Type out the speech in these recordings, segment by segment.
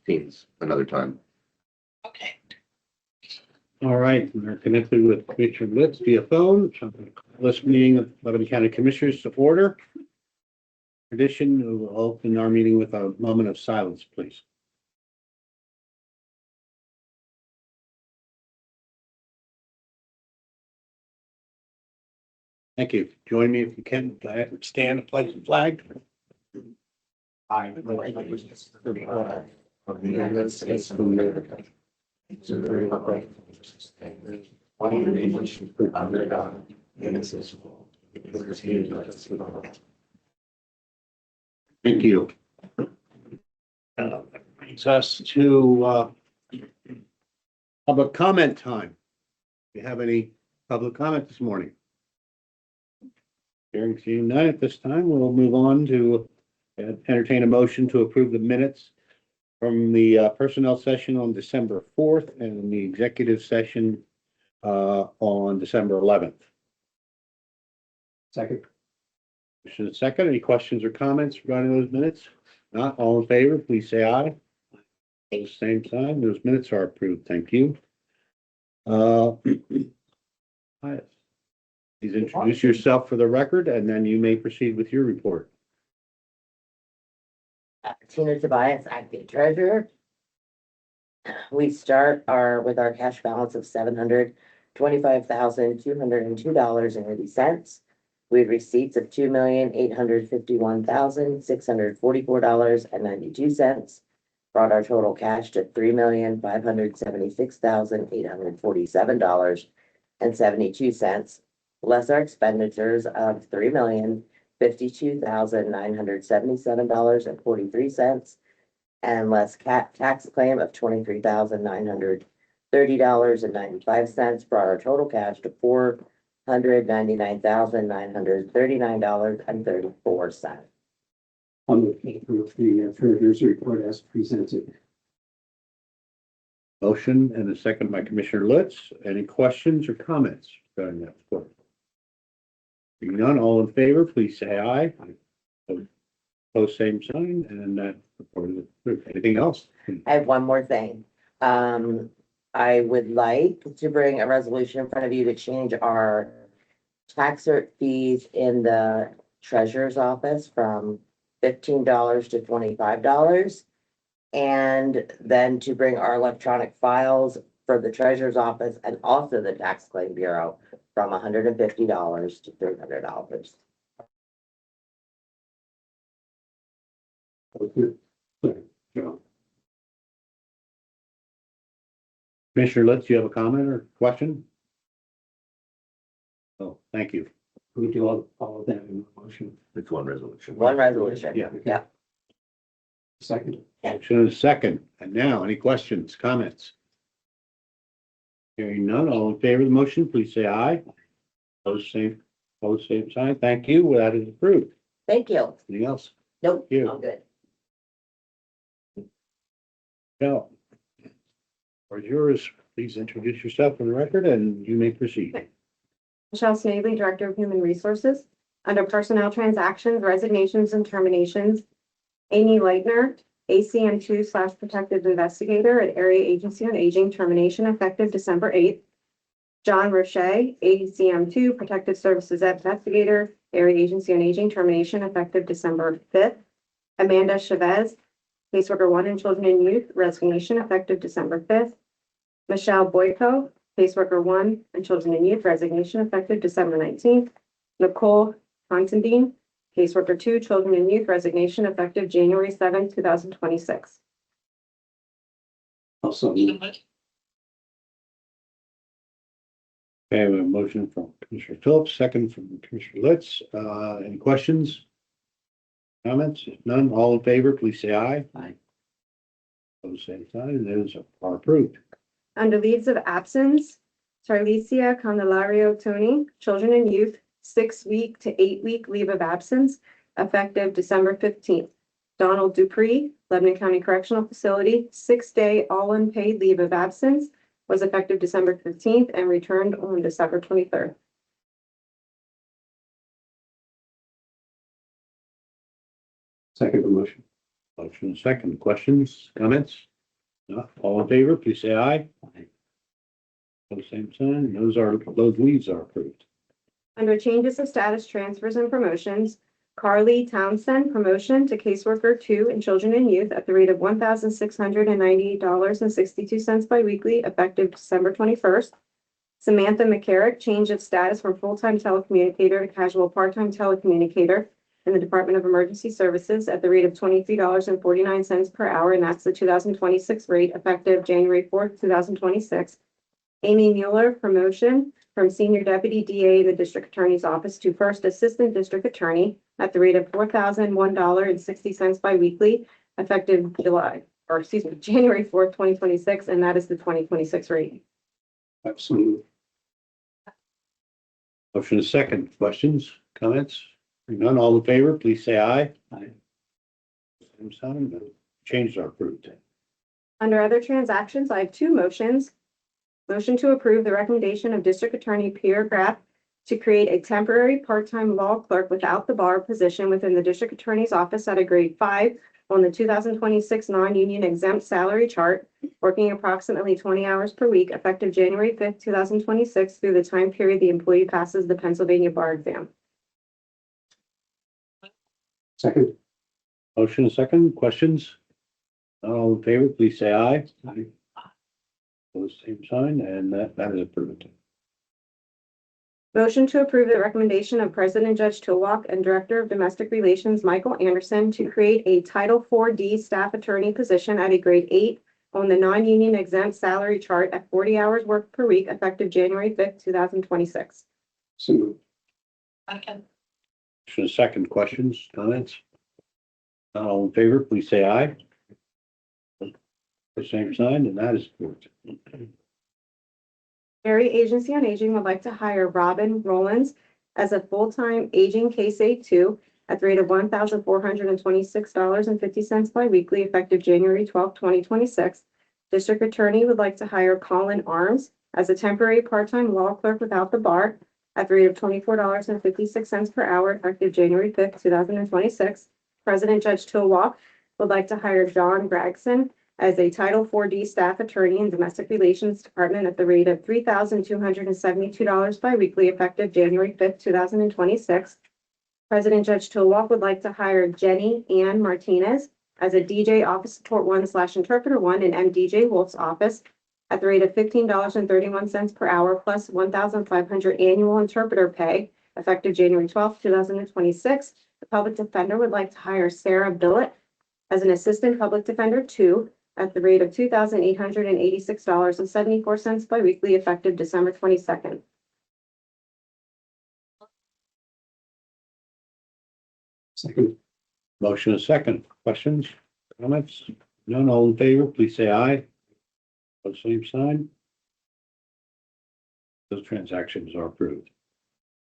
Teams another time. Okay. All right, we're connected with Commissioner Litz via phone. This meeting of Lebanon County Commissioners to order. In addition, we will open our meeting with a moment of silence, please. Thank you. Join me if you can. Stand and pledge the flag. I pledge allegiance to the flag of the United States of America, to the republic one nation under God, indivisible, with liberty and justice for all. Thank you. That brings us to public comment time. Do you have any public comment this morning? Hearing seeing none at this time, we'll move on to entertain a motion to approve the minutes from the personnel session on December 4th and the executive session on December 11th. Second. Motion is second. Any questions or comments regarding those minutes? Not all in favor, please say aye. Same sign. Those minutes are approved. Thank you. Please introduce yourself for the record, and then you may proceed with your report. Tina Tobias, acting treasurer. We start with our cash balance of $725,202.80. We had receipts of $2,851,644.92. Brought our total cash to $3,576,847.72. Less our expenditures of $3,052,977.43, and less tax claim of $23,930.95, brought our total cash to $499,939.34. I'll move to approve the treasurer's report as presented. Motion and a second by Commissioner Litz. Any questions or comments regarding that report? Being none, all in favor, please say aye. Post same sign, and that report is approved. Anything else? I have one more thing. I would like to bring a resolution in front of you to change our tax cert fees in the treasurer's office from $15 to $25. And then to bring our electronic files for the treasurer's office and also the tax claim bureau from $150 to $300. Commissioner Litz, do you have a comment or question? Oh, thank you. We do all of that in one motion. It's one resolution. One resolution. Yeah. Yeah. Second. Motion and a second. And now, any questions, comments? Hearing none, all in favor of the motion, please say aye. Post same sign. Thank you. That is approved. Thank you. Anything else? Nope, Thank you. all good. No. Or yours, please introduce yourself for the record and you may proceed. Michelle Snavely, Director of Human Resources. Under Personnel Transactions, Resignations and Terminations, Amy Leitner, ACM2/Protective Investigator at Area Agency on Aging, termination effective December 8th. John Roche, ACM2 Protective Services Investigator, Area Agency on Aging, termination effective December 5th. Amanda Chavez, Caseworker 1 in Children and Youth, resignation effective December 5th. Michelle Boyko, Caseworker 1 in Children and Youth, resignation effective December 19th. Nicole Constantine, Caseworker 2, Children and Youth, resignation effective January 7th, 2026. Also, Okay, we have a motion from Commissioner Phillips, second from Commissioner Litz. Any questions? Comments? If none, all in favor, please say aye. Aye. Those same sign, those are approved. Under leaves of absence, Tarlicia Candelario Tony, Children and Youth, 6-week to 8-week leave of absence, effective December 15th. Donald Dupree, Lebanon County Correctional Facility, 6-day all-unpaid leave of absence, was effective December 15th and returned on December 23rd. second motion. Motion second. Questions, comments? All in favor, please say aye. Pose same sign. Those leaves are approved. Under changes of status, transfers, and promotions, Carly Townsend, promotion to caseworker 2 in children and youth at the rate of $1,698.62 biweekly, effective December 21st. Samantha McCarrick, change of status from full-time telecommunicator to casual part-time telecommunicator in the Department of Emergency Services at the rate of $23.49 per hour, and that's the 2026 rate, effective January 4th, 2026. Amy Mueller, promotion from Senior Deputy DA in the District Attorney's Office to First Assistant District Attorney at the rate of $4,001.60 biweekly, effective January 4th, 2026, and that is the 2026 rate. Absolutely. Motion is second. Questions, comments? Hearing none, all in favor, please say aye. Aye. Same sign. The changes are approved. Under other transactions, I have two motions. Motion to approve the recommendation of District Attorney Pierre Graff to create a temporary part-time law clerk without the bar position within the District Attorney's Office at a grade 5 on the 2026 non-union exempt salary chart, working approximately 20 hours per week, effective January 5th, 2026 through the time period the employee passes the Pennsylvania bar exam. Second. Motion is second. Questions? All in favor, please say aye. Aye. Pose same sign, and that is approved. Motion to approve the recommendation of President Judge Tillwalk and Director of Domestic Relations Michael Anderson to create a Title IV-D staff attorney position at a grade 8 on the non-union exempt salary chart at 40 hours worked per week, effective January 5th, 2026. So moved. Motion is second. Questions, comments? All in favor, please say aye. The same sign, and that is approved. Area Agency on Aging would like to hire Robin Rollins as a full-time aging case aide 2 at the rate of $1,426.50 biweekly, effective January 12th, 2026. District Attorney would like to hire Colin Arms as a temporary part-time law clerk without the bar at the rate of $24.56 per hour, effective January 5th, 2026. President Judge Tillwalk would like to hire John Gregson as a Title IV-D staff attorney in Domestic Relations Department at the rate of $3,272 biweekly, effective January 5th, 2026. President Judge Tillwalk would like to hire Jenny Ann Martinez as a DJ Office Support 1/Interpreter 1 in MDJ Wolf's office at the rate of $15.31 per hour plus $1,500 annual interpreter pay, effective January 12th, 2026. The Public Defender would like to hire Sarah Billett as an Assistant Public Defender 2 at the rate of $2,886.74 biweekly, effective December 22nd. Second. Motion is second. Questions, comments? None, all in favor, please say aye. Pose same sign. Those transactions are approved.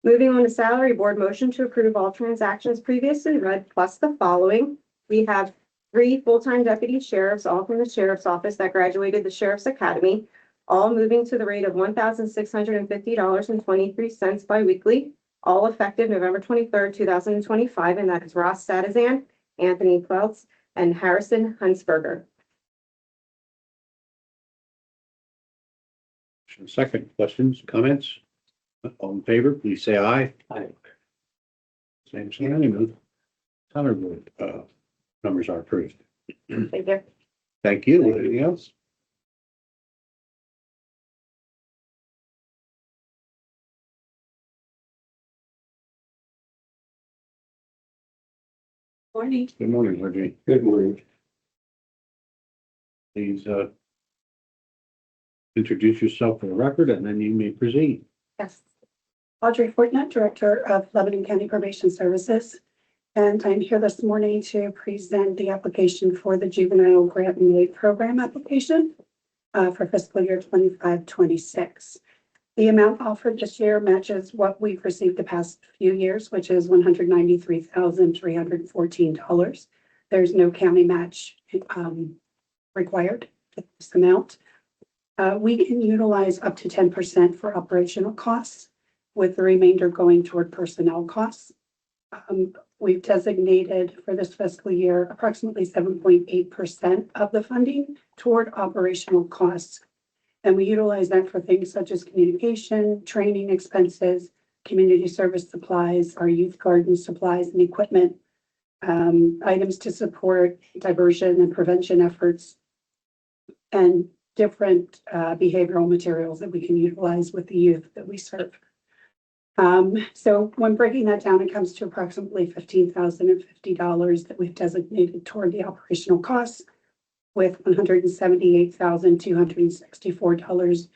Moving on to Salary Board, motion to approve all transactions previously read, plus the following. We have 3 full-time deputy sheriffs, all from the sheriff's office that graduated the Sheriff's Academy, all moving to the rate of $1,650.23 biweekly, all effective November 23rd, 2025, and that is Ross Sadazan, Anthony Queltz, and Harrison Hunsberger. Second, questions, comments? All in favor, please say aye. Aye. Same sign. Salary Board, numbers are approved. Thank you. Thank you. Anything else? Morning. Good morning, Audrey. Good morning. Please, introduce yourself for the record and then you may proceed. Yes. Audrey Fortnett, Director of Lebanon County Probation Services. And I'm here this morning to present the application for the Juvenile Grant and Aid Program application for fiscal year 25-26. The amount offered this year matches what we've received the past few years, which is $193,314. There's no county match required for this amount. We can utilize up to 10% for operational costs, with the remainder going toward personnel costs. we've designated for this fiscal year approximately 7.8% of the funding toward operational costs. And we utilize that for things such as communication, training expenses, community service supplies, our youth garden supplies and equipment, items to support diversion and prevention efforts, and different behavioral materials that we can utilize with the youth that we serve. So when breaking that down, it comes to approximately $15,050 that we've designated toward the operational costs, with $178,264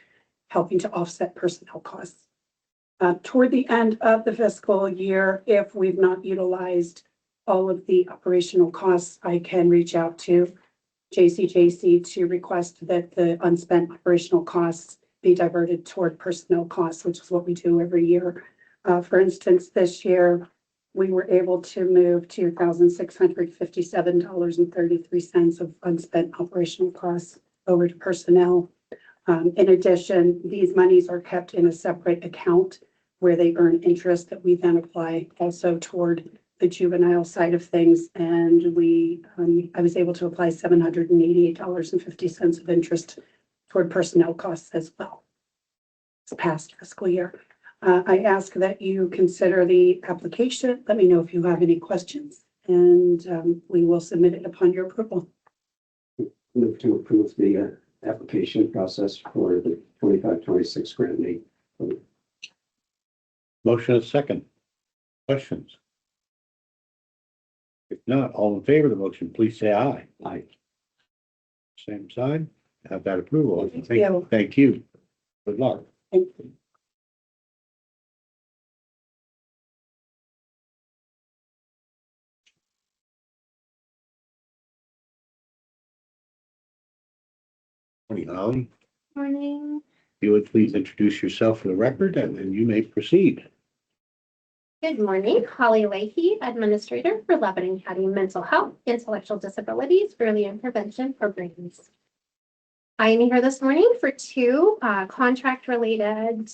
helping to offset personnel costs. Toward the end of the fiscal year, if we've not utilized all of the operational costs, I can reach out to JCJC to request that the unspent operational costs be diverted toward personnel costs, which is what we do every year. For instance, this year, we were able to move $2,657.33 of unspent operational costs over to personnel. In addition, these monies are kept in a separate account where they earn interest that we then apply also toward the juvenile side of things. And I was able to apply $788.50 of interest toward personnel costs as well this past fiscal year. I ask that you consider the application. Let me know if you have any questions, and we will submit it upon your approval. Move to approve the application process for the 25-26 grant aid. Motion is second. Questions? If not, all in favor of the motion, please say aye. Aye. Same side. Have that approval. Thank you. Thank you. Good luck. Thank you. Morning, Holly. Morning. If you would please introduce yourself for the record, and then you may proceed. Good morning. Holly Leahy, Administrator for Lebanon County Mental Health, Intellectual Disabilities, Early Intervention Programs. I am here this morning for two contract-related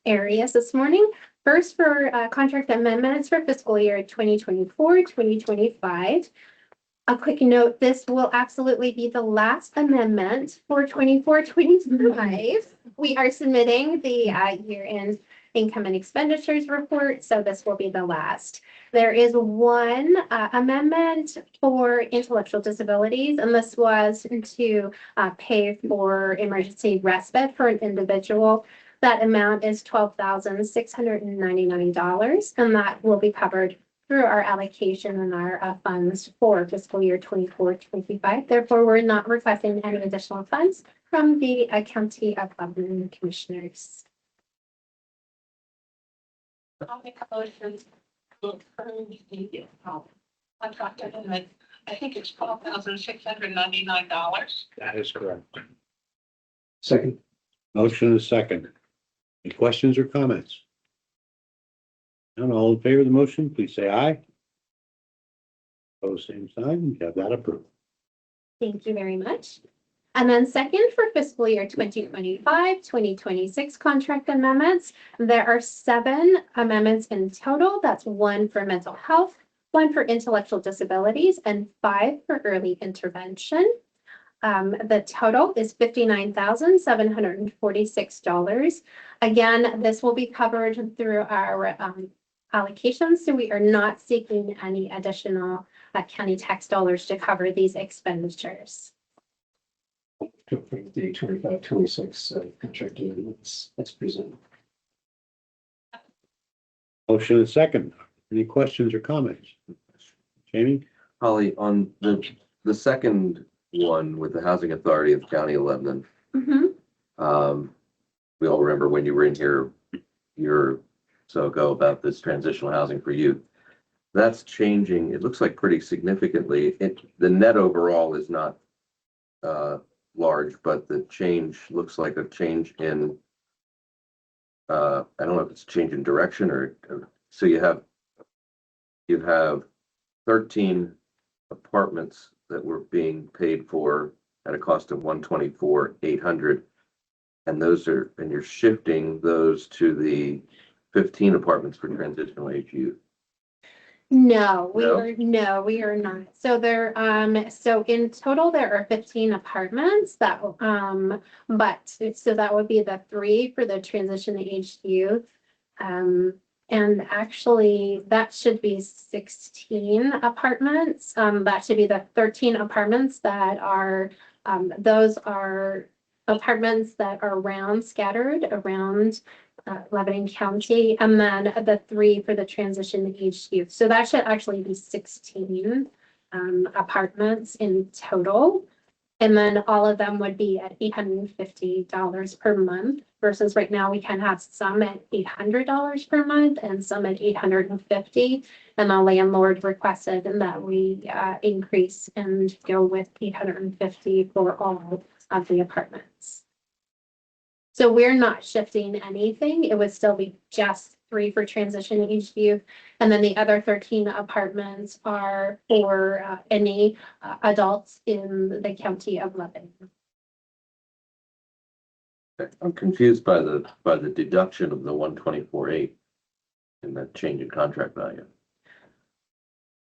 areas this morning. First, for contract amendments for fiscal year 2024-2025. A quick note, this will absolutely be the last amendment for 24-25. We are submitting the year-end income and expenditures report, so this will be the last. There is one amendment for intellectual disabilities, and this was to pay for emergency respite for an individual. That amount is $12,699, and that will be covered through our allocation and our funds for fiscal year 24-25. Therefore, we're not requesting any additional funds from the County of Lebanon Commissioners. I'll make a motion to approve the contract amendment. I think it's $12,699. That is correct. Second. Motion is second. Any questions or comments? None, all in favor of the motion, please say aye. Opposed, same sign. You have that approved. Thank you very much. And then second, for fiscal year 2025-2026 contract amendments, there are 7 amendments in total. That's 1 for mental health, 1 for intellectual disabilities, and 5 for early intervention. The total is $59,746. Again, this will be covered through our allocations, so we are not seeking any additional county tax dollars to cover these expenditures. To approve the 25-26 contract amendments as presented. Motion is second. Any questions or comments? Jamie? Holly, on the second one with the Housing Authority of the County of Lebanon, we all remember when you were in here a year or so ago about this transitional housing for youth. That's changing. It looks like pretty significantly. The net overall is not large, but the change looks like a change in, I don't know if it's a change in direction or so you have 13 apartments that were being paid for at a cost of $124,800, and you're shifting those to the 15 apartments for transitional age youth. No, No? we are not. So so in total, there are 15 apartments that, so that would be the 3 for the transition aged youth. And actually, that should be 16 apartments. That should be the 13 apartments that are, those are apartments that are scattered around Lebanon County, and then the 3 for the transition aged youth. So that should actually be 16 apartments in total. And then all of them would be at $850 per month versus right now we can have some at $800 per month and some at $850. And the landlord requested that we increase and go with $850 for all of the apartments. So we're not shifting anything. It would still be just 3 for transition aged youth. And then the other 13 apartments are for any adults in the county of Lebanon. I'm confused by the deduction of the 124.8 and that change in contract value.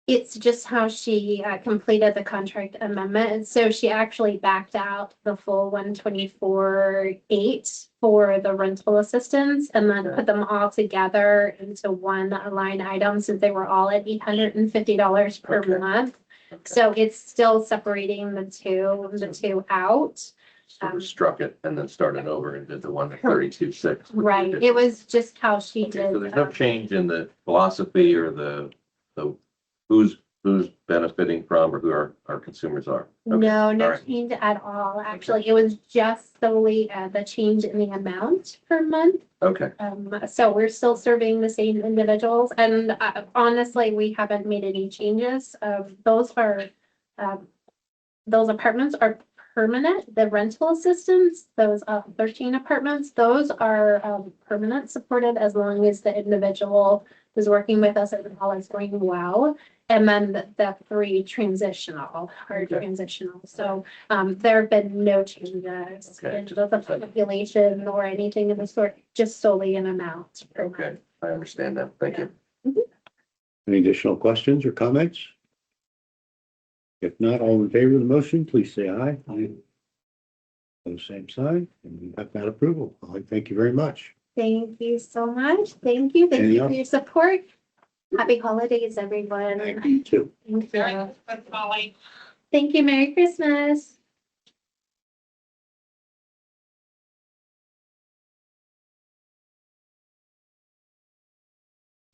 It's just how she completed the contract amendment. And so she actually backed out the full 124.8 for the rental assistance and then put them all together into one line item since they were all at $850 per Okay. month. So it's still separating the two out. Sort of struck it and then started over and did the one at 32.6. Right. It was just how she Okay, did. so there's no change in the philosophy or the who's benefiting from or who our consumers are. Okay, No, all no right. change at all. Actually, it was just solely the change in the amount per month. Okay, So we're still serving the same individuals, and honestly, we haven't made any changes. Those apartments are permanent. The rental assistance, those 13 apartments, those are permanent supported as long as the individual is working with us and all is going well. And then the 3 transitional are Okay. transitional. So there have been no changes Okay, in the population or anything of the sort, just solely an amount per month. okay, I understand that. Thank you. Any additional questions or comments? If not, all in favor of the motion, please say aye. Aye. Same sign, and we have that approval. Thank you very much. Thank you so much. Thank you. Thank Anything you for else? your support. Happy holidays, everyone. Thank you too. Thank Very you. good, Molly. Thank you. Merry Christmas.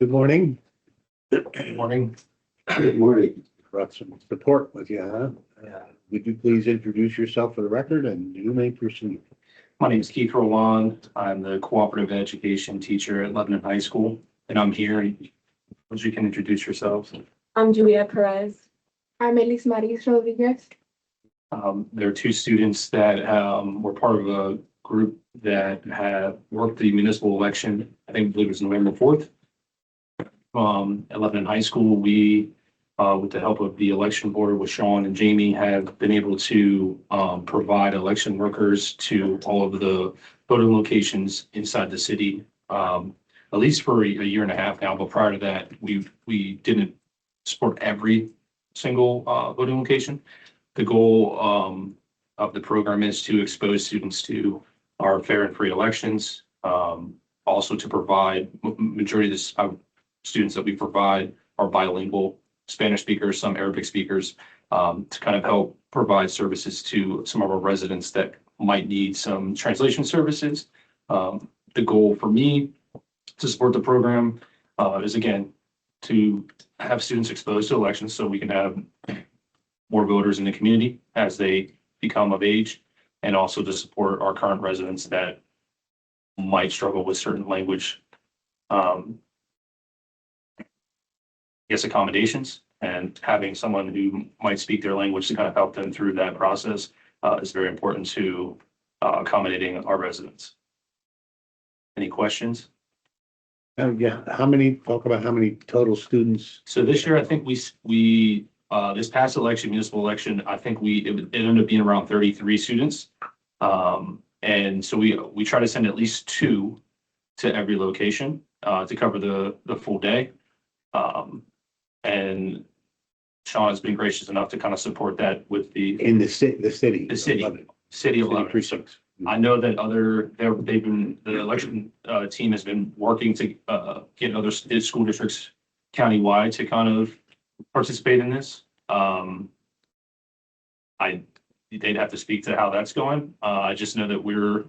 Good morning. Good morning. Good morning. Brought some support with you, huh? Would you please introduce yourself for the record and you may proceed? My name is Keith Roland. I'm the cooperative education teacher at Lebanon High School, and I'm here. As you can introduce yourselves. I'm Julia Perez. I'm Elise Maris Rodriguez. There are 2 students that were part of a group that have worked the municipal election. I believe it was November 4th. At Lebanon High School, we, with the help of the election board with Sean and Jamie, have been able to provide election workers to all of the voting locations inside the city. At least for a year and a half now, but prior to that, we didn't support every single voting location. The goal of the program is to expose students to our fair and free elections. Also to provide, majority of the students that we provide are bilingual, Spanish speakers, some Arabic speakers, to kind of help provide services to some of our residents that might need some translation services. The goal for me to support the program is, again, to have students exposed to elections so we can have more voters in the community as they become of age, and also to support our current residents that might struggle with certain language, accommodations, and having someone who might speak their language to kind of help them through that process is very important to accommodating our residents. Any questions? Yeah, talk about how many total students? So this year, I think we this past election, municipal election, I think it ended up being around 33 students. And so we try to send at least 2 to every location to cover the full day. And Sean has been gracious enough to kind of support that with the In the city. The city. of Lebanon. city of City Lebanon. precincts. I know that the election team has been working to get other school districts countywide to kind of participate in this. They'd have to speak to how that's going. I just know that we're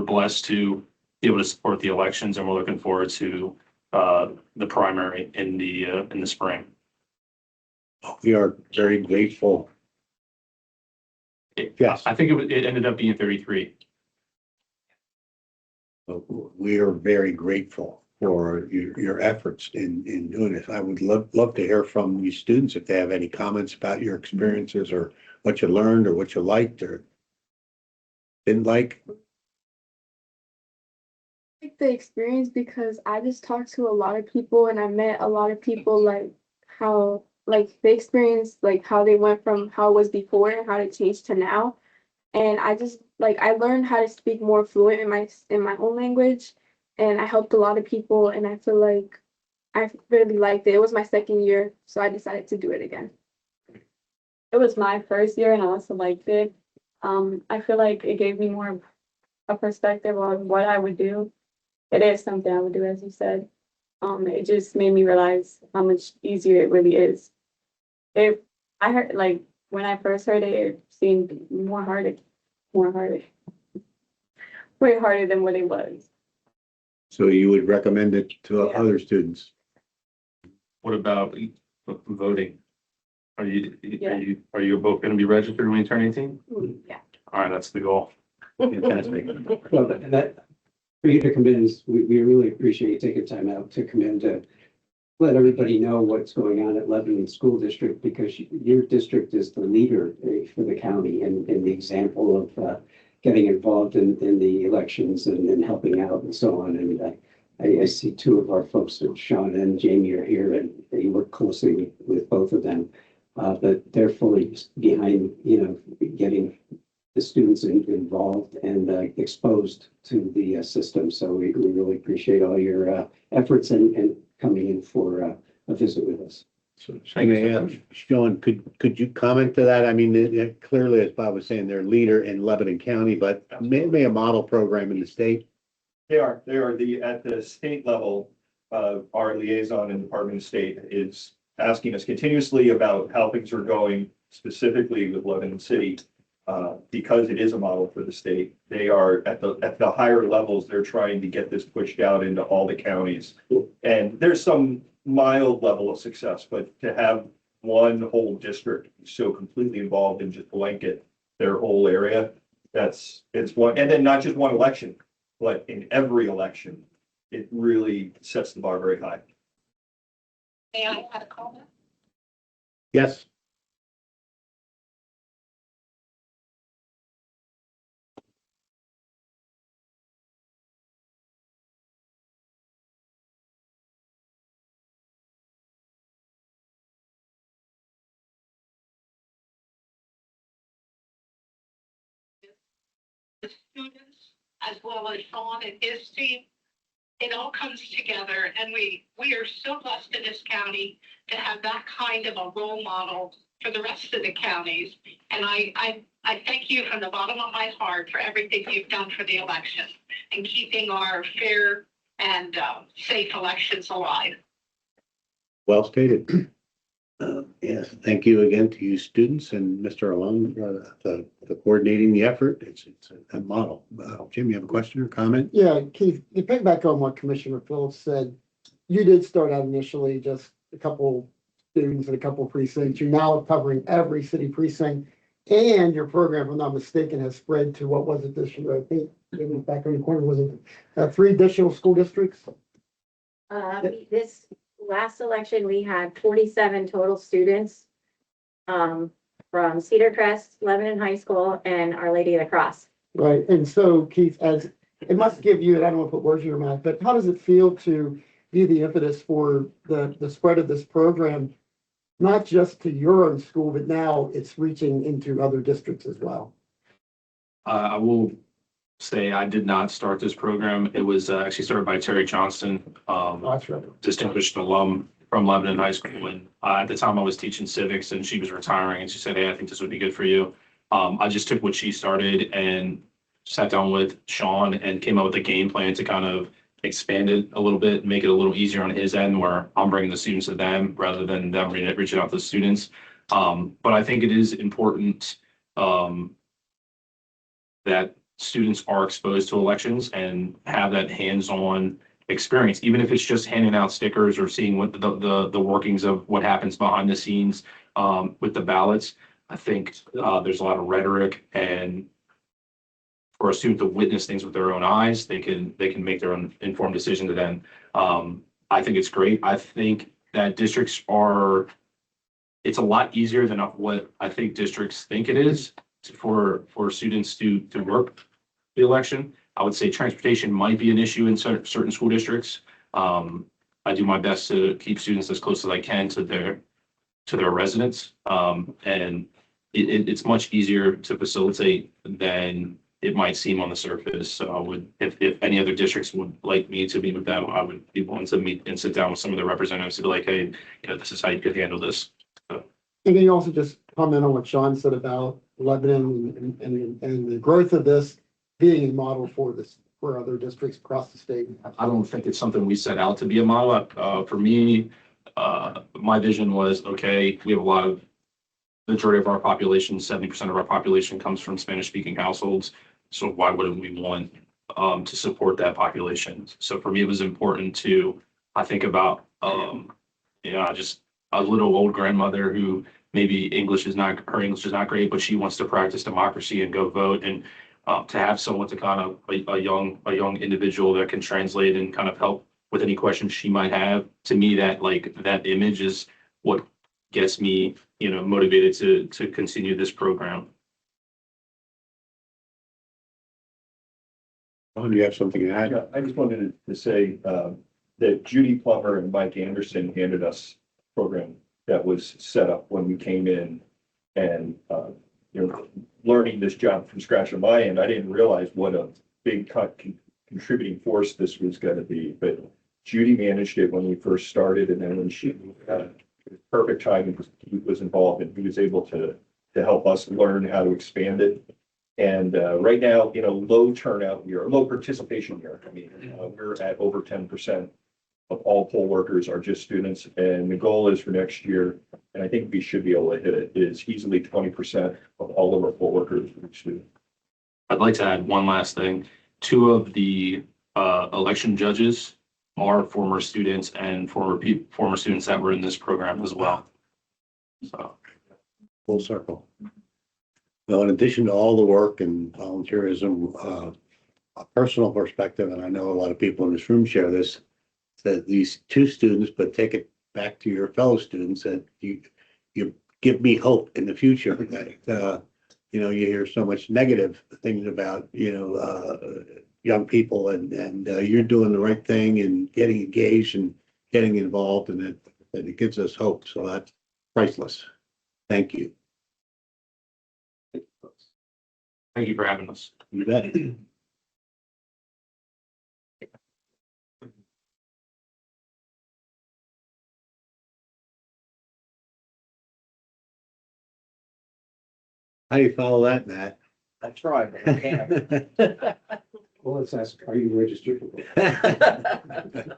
blessed to be able to support the elections, and we're looking forward to the primary in the spring. We are very grateful. Yes. I think it ended up being 33. We are very grateful for your efforts in doing this. I would love to hear from you students if they have any comments about your experiences or what you learned or what you liked or didn't like. Like the experience because I just talked to a lot of people and I met a lot of people like how like they experienced like how they went from how it was before and how it changed to now. And I just like I learned how to speak more fluent in my own language and I helped a lot of people and I feel like I really liked it. It was my second year, so I decided to do it again. It was my first year and I also liked it. I feel like it gave me more a perspective on what I would do. It is something I would do, as you said. It just made me realize how much easier it really is. If I heard like when I first heard it, it seemed more harder, way harder than what it was. So you would recommend it to Yeah. other students? What about voting? Are you Yeah. are you both going to be registered when you turn 18? Yeah. All right, that's the goal. Fantastic. Well, that, for you to come in, we really appreciate you taking time out to come in to let everybody know what's going on at Lebanon School District, because your district is the leader for the county and the example of getting involved in the elections and helping out and so on. And I see two of our folks, Sean and Jamie, are here, and you work closely with both of them. But they're fully behind, getting the students involved and exposed to the system. So we really appreciate all your efforts and coming in for a visit with us. So Sean, could you comment to that? I mean, clearly, as Bob was saying, they're leader in Lebanon County, but maybe a model program in the state. They are at the state level, our liaison in Department of State is asking us continuously about how things are going specifically with Lebanon City. Because it is a model for the state, they are at the higher levels, they're trying to get this pushed out into all the counties. And there's some mild level of success, but to have one whole district so completely involved in just blanket their whole area, it's one, and then not just one election, but in every election, it really sets the bar very high. May I add a comment? Yes. The students, as well as Sean and his team, it all comes together, and we are so blessed in this county to have that kind of a role model for the rest of the counties. And I thank you from the bottom of my heart for everything you've done for the election and keeping our fair and safe elections alive. Well stated. Yes, thank you again to you students and Mr. Alone, the coordinating the effort. It's a model. Jim, you have a question or comment? Yeah, Keith, to pick back on what Commissioner Phillips said, you did start out initially just a couple students in a couple precincts. You're now covering every city precinct, and your program, if I'm not mistaken, has spread to what was it this year? I think it was back on the corner, was it 3 additional school districts? This last election, we had 47 total students from Cedar Crest, Lebanon High School, and Our Lady of the Cross. Right, and so Keith, as it must give you, and I don't want to put words in your mouth, but how does it feel to be the impetus for the spread of this program, not just to your own school, but now it's reaching into other districts as well? I will say I did not start this program. It was actually started by Terry Johnston, Oh, that's right. distinguished alum from Lebanon High School. And at the time I was teaching civics and she was retiring and she said, hey, I think this would be good for you. I just took what she started and sat down with Sean and came up with a game plan to kind of expand it a little bit, make it a little easier on his end where I'm bringing the students to them rather than them reaching out to the students. But I think it is important that students are exposed to elections and have that hands-on experience, even if it's just handing out stickers or seeing what the workings of what happens behind the scenes with the ballots. I think there's a lot of rhetoric, and for a student to witness things with their own eyes, they can make their own informed decisions. And then I think it's great. I think that it's a lot easier than what I think districts think it is for students to work the election. I would say transportation might be an issue in certain school districts. I do my best to keep students as close as I can to their residents. And it's much easier to facilitate than it might seem on the surface. So I would, if any other districts would like me to meet with them, I would be willing to meet and sit down with some of the representatives to be like, hey, this is how you could handle this. So. And can you also just comment on what Sean said about Lebanon and the growth of this being a model for other districts across the state? I don't think it's something we set out to be a model. For me, my vision was, okay, we have a lot of majority of our population, 70% of our population comes from Spanish speaking households. So why wouldn't we want to support that population? So for me, it was important I think about, just a little old grandmother who maybe her English is not great, but she wants to practice democracy and go vote. And to have someone to kind of a young individual that can translate and kind of help with any questions she might have. To me, that image is what gets me, motivated to continue this program. Oh, do you have something to add? Yeah, I just wanted to say that Judy Plummer and Mike Anderson handed us a program that was set up when we came in, and learning this job from scratch on my end, I didn't realize what a big contributing force this was going to be. But Judy managed it when we first started, and then when she perfect timing, he was involved and he was able to help us learn how to expand it. And right now, low turnout year, low participation year. I mean, we're at over 10% of all poll workers are just students. And the goal is for next year, and I think we should be able to hit it, is easily 20% of all of our poll workers are students. I'd like to add one last thing. 2 of the election judges are former students and former students that were in this program as well. So Full circle. Well, in addition to all the work and volunteerism, a personal perspective, and I know a lot of people in this room share this, that these 2 students, but take it back to your fellow students, that you give me hope in the future that, you hear so much negative things about, young people, and you're doing the right thing and getting engaged and getting involved, and it gives us hope. So that's priceless. Thank you. thank you for having us. You bet. How do you follow that, Matt? I tried, but I can't. Well, let's ask, are you registered? Gonna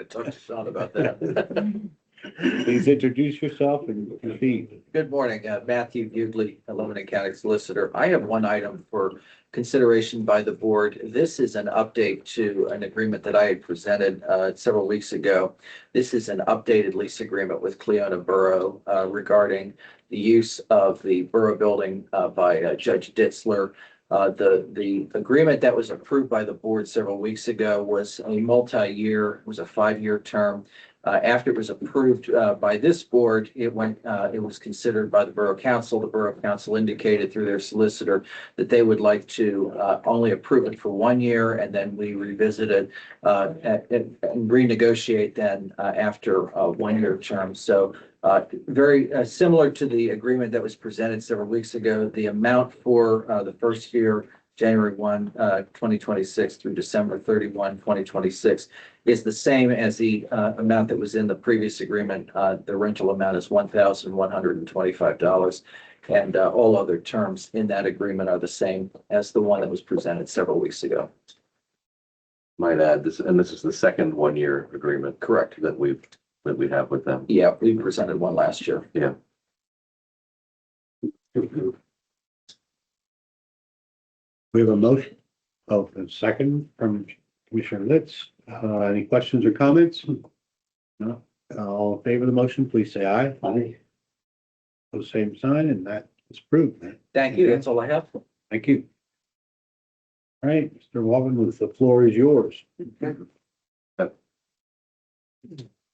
talk to Sean about that. Please introduce yourself and proceed. Good morning, Matthew Bugley, Lebanon County Solicitor. I have one item for consideration by the board. This is an update to an agreement that I had presented several weeks ago. This is an updated lease agreement with Cleona Borough regarding the use of the borough building by Judge Ditzler. The agreement that was approved by the board several weeks ago was a multi-year, was a 5-year term. After it was approved by this board, it was considered by the Borough Council. The Borough Council indicated through their solicitor that they would like to only approve it for 1 year, and then we revisit it and renegotiate then after a 1-year term. So very similar to the agreement that was presented several weeks ago. The amount for the first year January 1, 2026 through December 31, 2026 is the same as the amount that was in the previous agreement. The rental amount is $1,125. And all other terms in that agreement are the same as the one that was presented several weeks ago. Might add this, and this is the second 1-year agreement. Correct. That we have with them. Yeah, we presented one last year. Yeah. We have a motion. Oh, and second from Commissioner Litz. Any questions or comments? No. All in favor of the motion, please say aye. Aye. Pose same sign, and that is approved. Thank you. That's all I have. Thank you. All right, Mr. Walden, the floor is yours. 4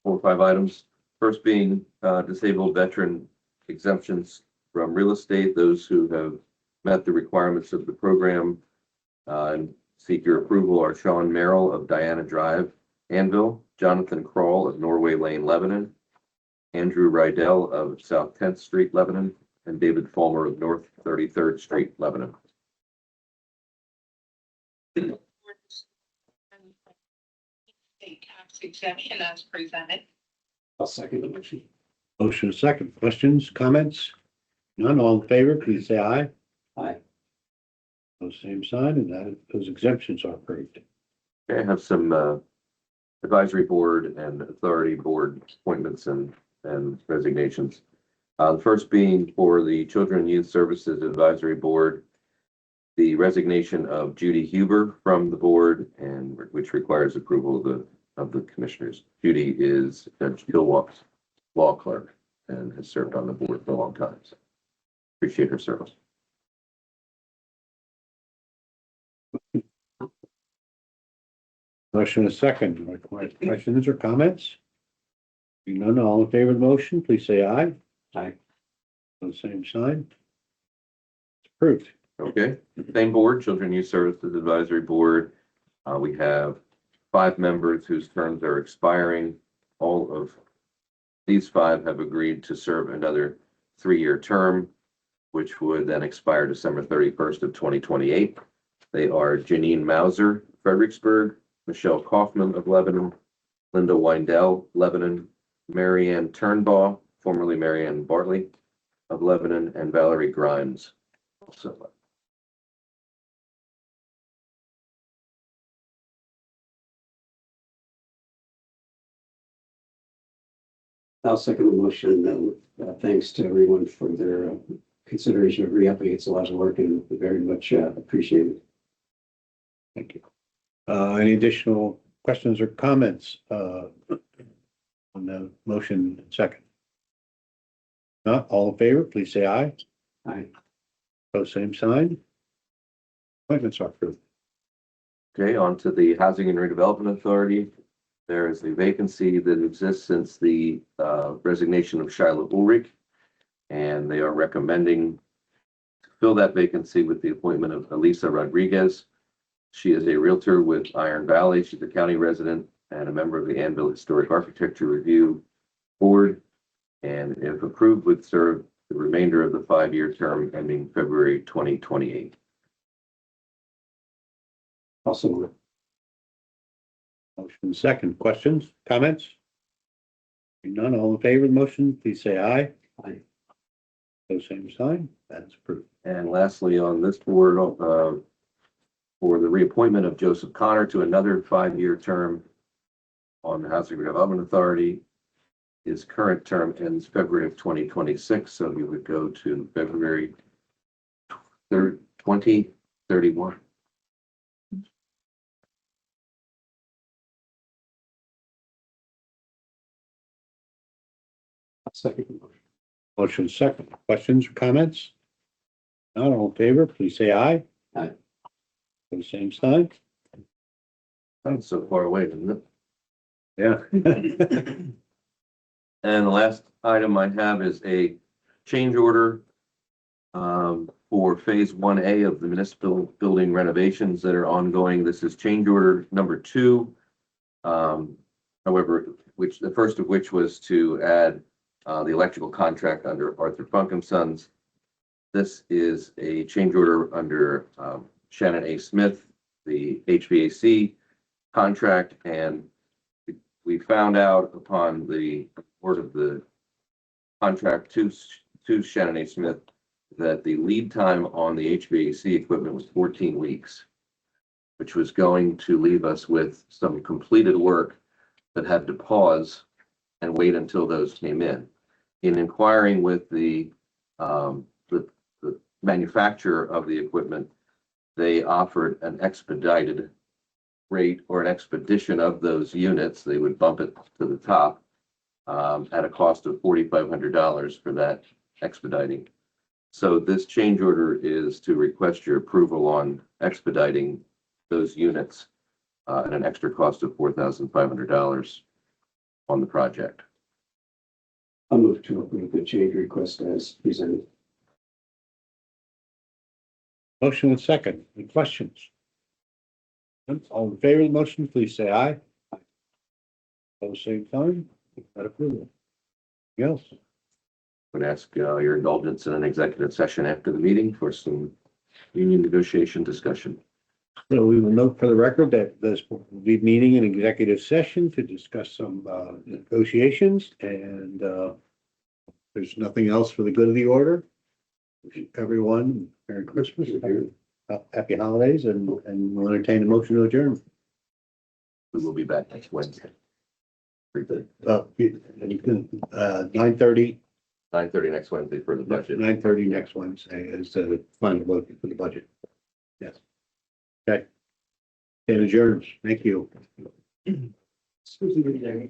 or 5 items. First being disabled veteran exemptions from real estate, those who have met the requirements of the program and seek your approval are Sean Merrill of Diana Drive, Anvil, Jonathan Kroll of Norway Lane, Lebanon, Andrew Rydell of South 10th Street, Lebanon, and David Fulmer of North 33rd Street, Lebanon. State tax exemption as presented. I'll second the motion. Motion is second. Questions, comments? None, all in favor, please say aye. Aye. Pose same sign, and that those exemptions are approved. Okay, I have some advisory board and authority board appointments and resignations. The first being for the Children and Youth Services Advisory Board, the resignation of Judy Huber from the board, and which requires approval of the commissioners. Judy is Judge Gilwalk's law clerk and has served on the board for a long time. So appreciate her service. Motion is second. Questions or comments? Being none, all in favor of the motion, please say aye. Aye. Pose same sign. It's approved. Okay, same board, Children and Youth Services Advisory Board. We have 5 members whose terms are expiring. All of these 5 have agreed to serve another 3-year term, which would then expire December 31st of 2028. They are Janine Mauser, Fredericksburg, Michelle Kaufman of Lebanon, Linda Weindell, Lebanon, Marianne Turnbaugh, formerly Marianne Bartley of Lebanon, and Valerie Grimes, also. I'll second the motion. Thanks to everyone for their consideration of re-upping. It's a lot of work and very much appreciated. Thank you. Any additional questions or comments on the motion second? Not all in favor, please say aye. Aye. Pose same sign. Appointments are approved. Okay, on to the Housing and Redevelopment Authority. There is a vacancy that exists since the resignation of Shiloh Ulrich, and they are recommending to fill that vacancy with the appointment of Elisa Rodriguez. She is a realtor with Iron Valley. She's a county resident and a member of the Anvil Historic Architecture Review Board, and if approved, would serve the remainder of the 5-year term ending February 2028. Also move. Motion second. Questions, comments? Hearing none, all in favor of the motion, please say aye. Aye. Pose same sign. That is approved. And lastly, on this board, for the reappointment of Joseph Connor to another 5-year term on the Housing Redevelopment Authority. His current term ends February of 2026, so he would go to February 3rd, 2031. Second the motion. Motion second. Questions or comments? Not all in favor, please say aye. Aye. Pose same sign. Sounds so far away, doesn't it? Yeah. And the last item I have is a change order for Phase 1A of the municipal building renovations that are ongoing. This is change order number 2. However, the first of which was to add the electrical contract under Arthur Funk and Sons. This is a change order under Shannon A. Smith, the HVAC contract, and we found out upon the award of the contract to Shannon A. Smith that the lead time on the HVAC equipment was 14 weeks, which was going to leave us with some completed work that had to pause and wait until those came in. In inquiring with the manufacturer of the equipment, they offered an expedited rate or an expedition of those units. They would bump it to the top at a cost of $4,500 for that expediting. So this change order is to request your approval on expediting those units at an extra cost of $4,500 on the project. I'll move to approve the change request as presented. Motion and second. Any questions? All in favor of the motion, please say aye. Pose same sign. That approval. Anything else? Would ask your indulgence in an executive session after the meeting for some union negotiation discussion. So we will note for the record that this will be meeting in executive session to discuss some negotiations, and there's nothing else for the good of the order. Wish everyone Merry Christmas, happy holidays, and we'll entertain a motion to adjourn. We will be back next Wednesday. Pretty good. 9:30. 9:30 next Wednesday for the budget. 9:30 next Wednesday is the final vote for the budget. Yes. Okay. And adjourns. Thank you. Excuse me,